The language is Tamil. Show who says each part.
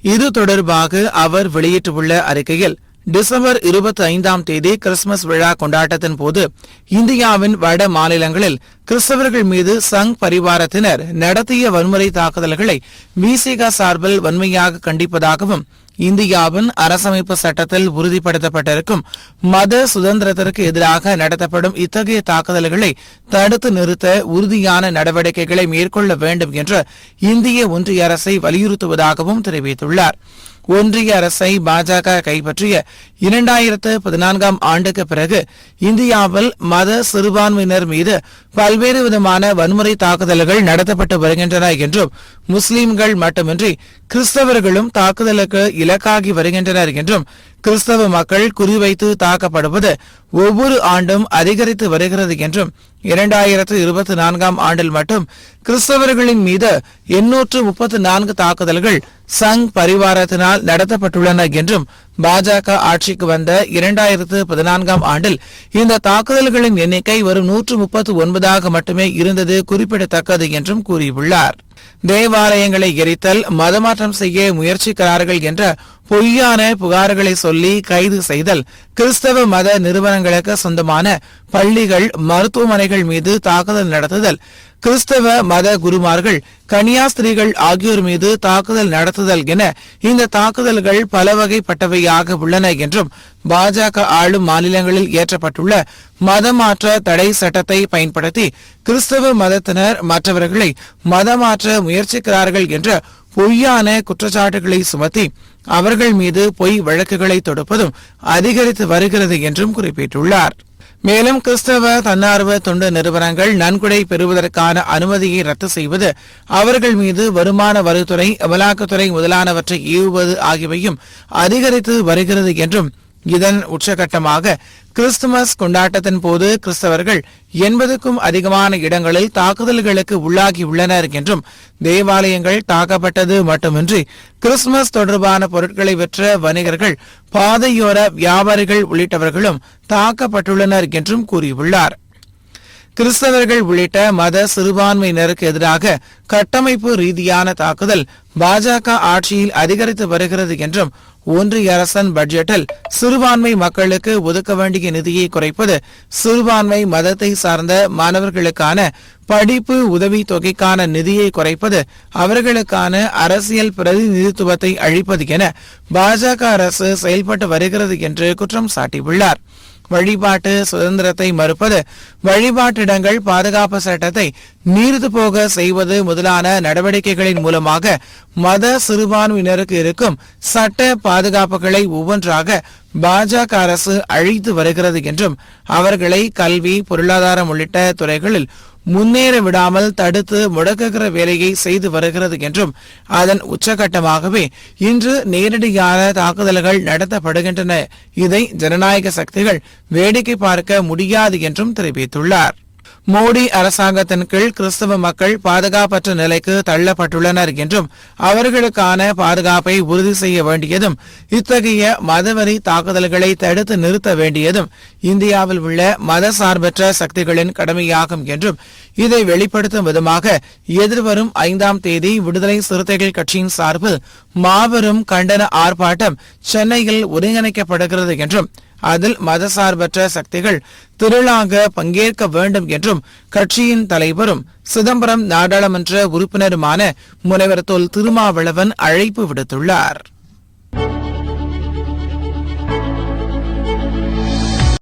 Speaker 1: இது தொடர்பாக அவர் வெளியிட்டுள்ள அறிக்கையில், டிசம்பர் 25ஆம் தேதி கிறிஸ்துமஸ் விழா கொண்டாட்டத்தின் போது இந்தியாவின் வட மாநிலங்களில் கிறிஸ்தவர்கள் மீது சங் பரிவாரத்தினர் நடத்திய வன்முறை தாக்குதல்களை விசிக சார்பில் வன்மையாக கண்டிப்பதாகவும், இந்தியாவின் அரசமைப்பு சட்டத்தில் உறுதிப்படுத்தப்பட்டிருக்கும் மத சுதந்திரத்திற்கு எதிராக நடத்தப்படும் இத்தகைய தாக்குதல்களை தடுத்து நிறுத்த உறுதியான நடவடிக்கைகளை மேற்கொள்ள வேண்டும் என்று இந்திய ஒன்றிய அரசை வலியுறுத்துவதாகவும் தெரிவித்துள்ளார். ஒன்றிய அரசை பாஜக கைப்பற்றிய 2014ஆம் ஆண்டுக்கு பிறகு இந்தியாவில் மத சிறுபான்மையினர் மீது பல்வேறு விதமான வன்முறை தாக்குதல்கள் நடத்தப்பட்டு வருகின்றன என்றும், முஸ்லிம்கள் மட்டுமின்றி கிறிஸ்தவர்களும் தாக்குதலுக்கு இலக்காகி வருகின்றனர் என்றும், கிறிஸ்தவ மக்கள் குறிவைத்து தாக்கப்படுவது ஒவ்வொரு ஆண்டும் அதிகரித்து வருகிறது என்றும், 2024ஆம் ஆண்டில் மட்டும் கிறிஸ்தவர்களின் மீது 834 தாக்குதல்கள் சங் பரிவாரத்தினால் நடத்தப்பட்டுள்ளன என்றும், பாஜக ஆட்சிக்கு வந்த 2014ஆம் ஆண்டில் இந்த தாக்குதல்களின் எண்ணிக்கை வரும் 139ஆக மட்டுமே இருந்தது குறிப்பிடத்தக்கது என்றும் கூறியுள்ளார். தேவாலயங்களை எரித்தல், மதமாற்றம் செய்ய முயற்சிக்கிறார்கள் என்ற பொய்யான புகார்களை சொல்லி கைது செய்தல், கிறிஸ்தவ மத நிறுவனங்களுக்கு சொந்தமான பள்ளிகள், மருத்துவமனைகள் மீது தாக்குதல் நடத்துதல், கிறிஸ்தவ மத குருமார்கள், கன்னியாஸ்திரிகள் ஆகியோர் மீது தாக்குதல் நடத்துதல் என இந்த தாக்குதல்கள் பல வகைப்பட்டவையாக உள்ளன என்றும், பாஜக ஆளும் மாநிலங்களில் இயற்றப்பட்டுள்ள மதமாற்ற தடை சட்டத்தை பயன்படுத்தி கிறிஸ்தவ மதத்தினர் மற்றவர்களை மதமாற்ற முயற்சிக்கிறார்கள் என்ற பொய்யான குற்றச்சாட்டுகளை சுமத்தி அவர்கள் மீது பொய் வழக்குகளை தொடுப்பதும் அதிகரித்து வருகிறது என்றும் குறிப்பிட்டுள்ளார். மேலும் கிறிஸ்தவ தன்னார்வ தொண்டு நிறுவனங்கள் நன்கொடை பெறுவதற்கான அனுமதியை ரத்து செய்வது, அவர்கள் மீது வருமான வரித்துறை, அமலாக்கத்துறை முதலானவற்றை ஏவுவது ஆகியவையும் அதிகரித்து வருகிறது என்றும், இதன் உச்சகட்டமாக கிறிஸ்துமஸ் கொண்டாட்டத்தின் போது கிறிஸ்தவர்கள் 80க்கும் அதிகமான இடங்களில் தாக்குதல்களுக்கு உள்ளாகியுள்ளனர் என்றும், தேவாலயங்கள் தாக்கப்பட்டது மட்டுமின்றி கிறிஸ்துமஸ் தொடர்பான பொருட்களை விற்ற வணிகர்கள், பாதையோர வியாபாரிகள் உள்ளிட்டவர்களும் தாக்கப்பட்டுள்ளனர் என்றும் கூறியுள்ளார். கிறிஸ்தவர்கள் உள்ளிட்ட மத சிறுபான்மையினருக்கு எதிராக கட்டமைப்பு ரீதியான தாக்குதல் பாஜக ஆட்சியில் அதிகரித்து வருகிறது என்றும், ஒன்றிய அரசின் பட்ஜெட்டில் சிறுபான்மை மக்களுக்கு ஒதுக்க வேண்டிய நிதியை குறைப்பது, சிறுபான்மை மதத்தை சார்ந்த மாணவர்களுக்கான படிப்பு உதவி தொகைக்கான நிதியை குறைப்பது, அவர்களுக்கான அரசியல் பிரதிநிதித்துவத்தை அழிப்பது என பாஜக அரசு செயல்பட்டு வருகிறது என்று குற்றம் சாட்டியுள்ளார். வழிபாட்டு சுதந்திரத்தை மறுப்பது, வழிபாட்டிடங்கள் பாதுகாப்பு சட்டத்தை நீர்த்து போக செய்வது முதலான நடவடிக்கைகளின் மூலமாக மத சிறுபான்மையினருக்கு இருக்கும் சட்ட பாதுகாப்புகளை ஒவ்வொன்றாக பாஜக அரசு அழித்து வருகிறது என்றும், அவர்களை கல்வி, பொருளாதாரம் உள்ளிட்ட துறைகளில் முன்னேற விடாமல் தடுத்து முடக்குகிற வேலையை செய்து வருகிறது என்றும், அதன் உச்சகட்டமாகவே இன்று நேரடியான தாக்குதல்கள் நடத்தப்படுகின்றன. இதை ஜனநாயக சக்திகள் வேடிக்கை பார்க்க முடியாது என்றும் தெரிவித்துள்ளார். மோடி அரசாங்கத்தின் கீழ் கிறிஸ்தவ மக்கள் பாதுகாப்பற்ற நிலைக்கு தள்ளப்பட்டுள்ளனர் என்றும், அவர்களுக்கான பாதுகாப்பை உறுதி செய்ய வேண்டியதும், இத்தகைய மதவெறி தாக்குதல்களை தடுத்து நிறுத்த வேண்டியதும் இந்தியாவில் உள்ள மத சார்பற்ற சக்திகளின் கடமையாகும் என்றும், இதை வெளிப்படுத்தும் விதமாக எதிர்வரும் 5ஆம் தேதி விடுதலை சிறுத்தைகள் கட்சியின் சார்பில் மாபெரும் கண்டன ஆர்ப்பாட்டம் சென்னையில் ஒருங்கிணைக்கப்படுகிறது என்றும், அதில் மதசார்பற்ற சக்திகள் திரளாக பங்கேற்க வேண்டும் என்றும் கட்சியின் தலைவரும் சிதம்பரம் நாடாளுமன்ற உறுப்பினருமான முனைவர் தொல் திருமாவளவன் அழைப்பு விடுத்துள்ளார்.